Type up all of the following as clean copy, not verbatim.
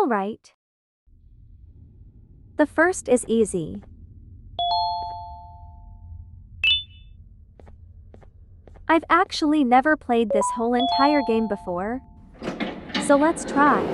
Alright. The first is easy. I've actually never played this whole entire game before. So let's try.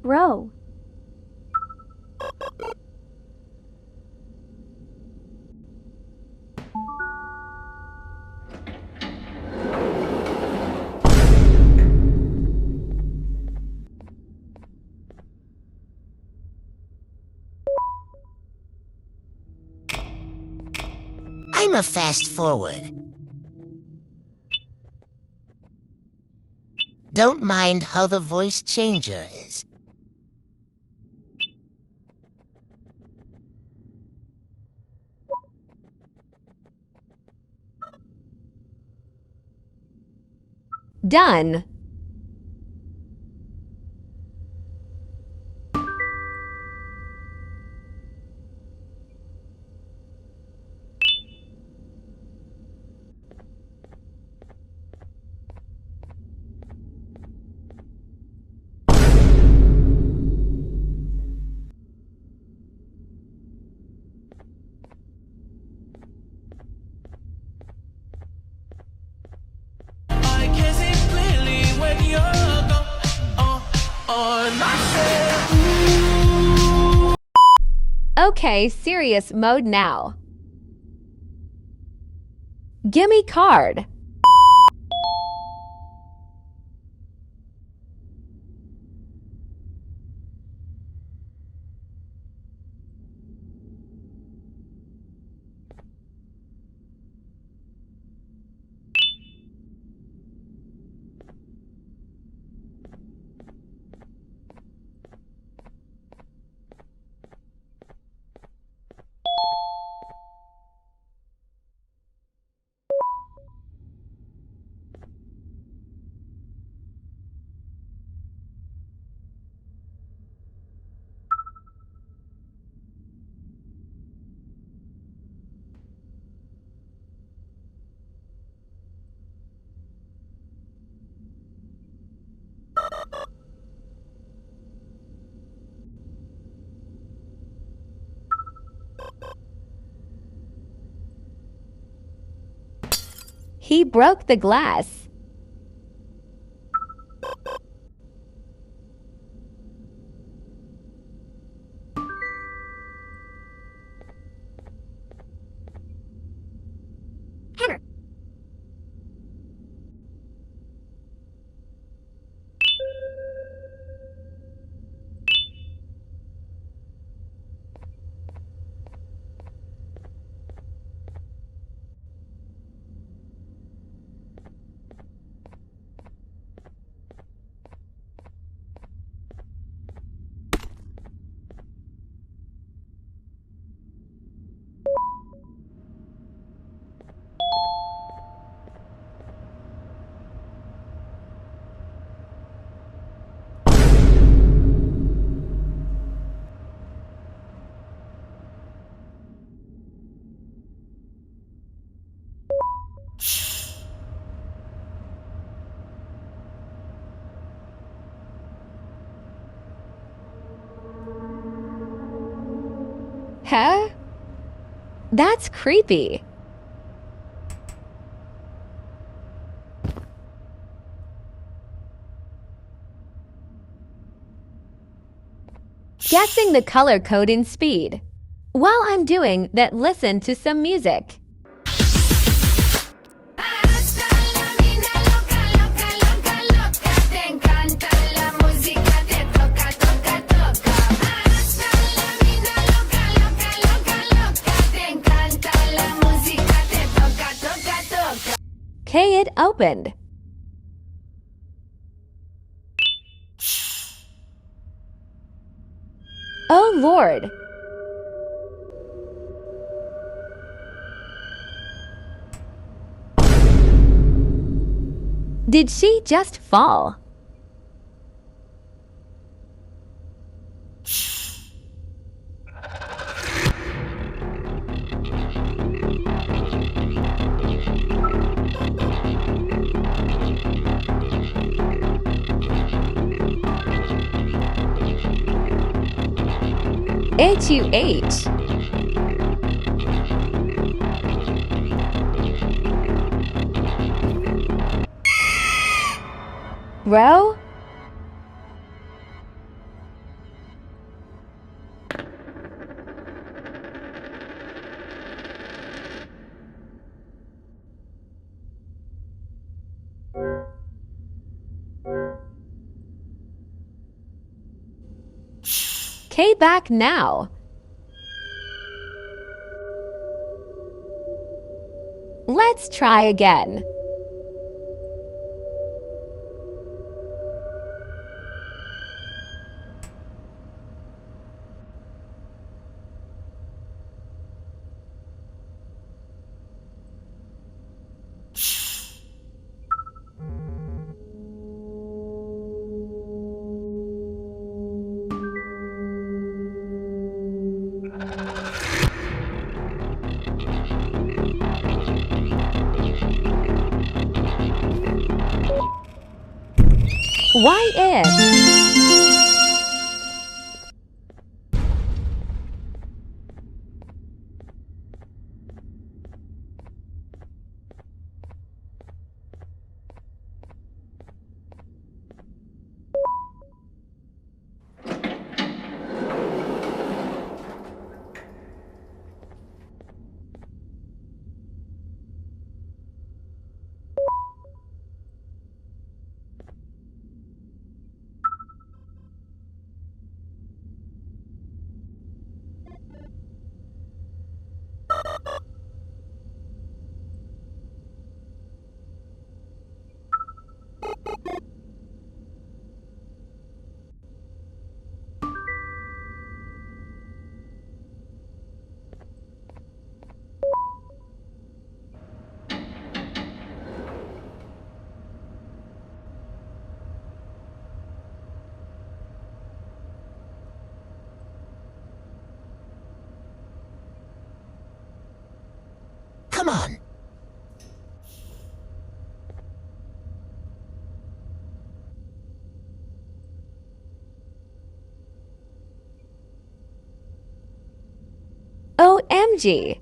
Bro. I'm a fast forward. Don't mind how the voice changer is. Done. I can see clearly when you're gone. Okay, serious mode now. Gimme card. He broke the glass. Hammer. Huh? That's creepy. Guessing the color code in Speed. While I'm doing that, listen to some music. Hasta la vida loca, loca, loca, loca. Te encanta la música, te toca, toca, toca. Hasta la vida loca, loca, loca, loca. Te encanta la música, te toca, toca, toca. Okay, it opened. Oh Lord. Did she just fall? H-U-H. Row? K back now. Let's try again. Why if? Come on. OMG.